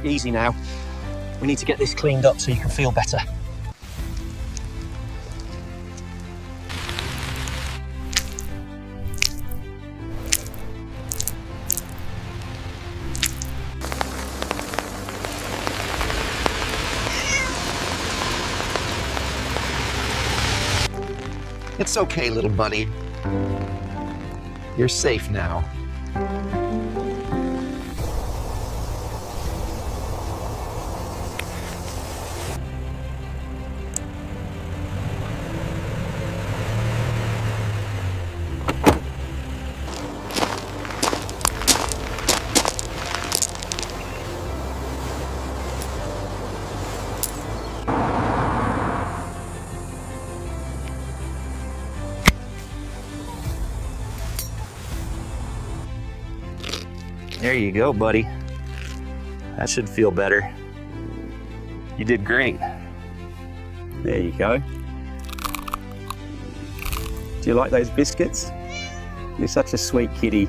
Easy now. We need to get this cleaned up so you can feel better. It's okay, little buddy. You're safe now. There you go, buddy. That should feel better. You did great. There you go. Do you like those biscuits? You're such a sweet kitty.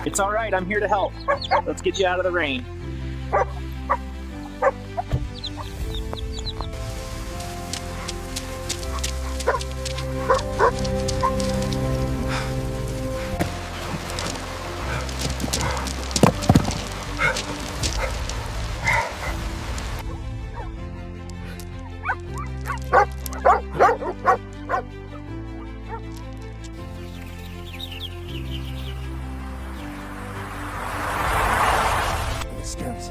It's all right, I'm here to help. Let's get you out of the rain. Scouts,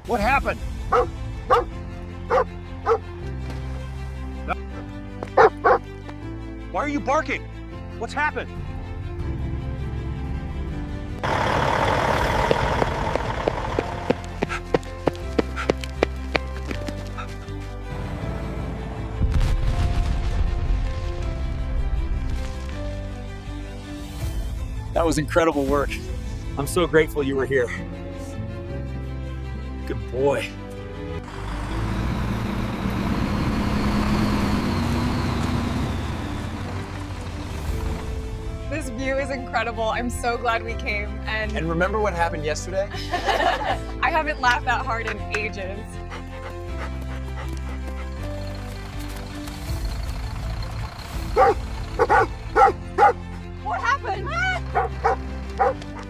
What happened? Why are you barking? What's happened? That was incredible work. I'm so grateful you were here. Good boy. This view is incredible. I'm so glad we came, and And remember what happened yesterday? I haven't laughed that hard in ages. What happened?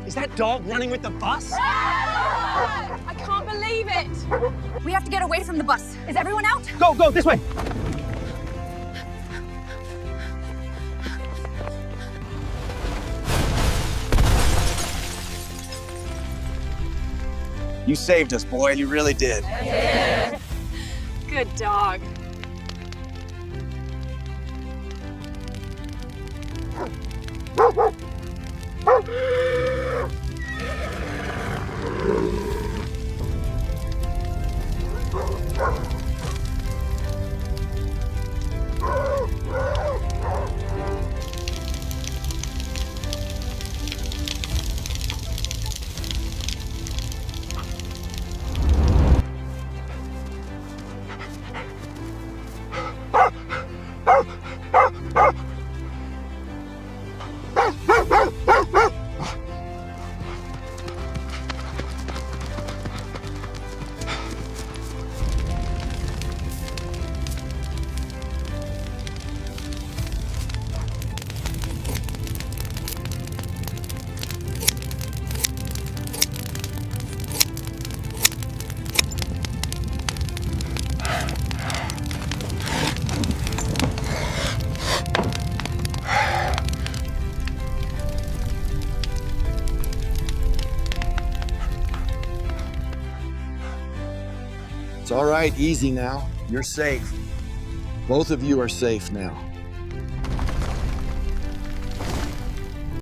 Is that dog running with the bus? I can't believe it. We have to get away from the bus. Is everyone out? Go, this way. You saved us, boy. You really did. Good dog. It's all right, easy now. You're safe. Both of you are safe now.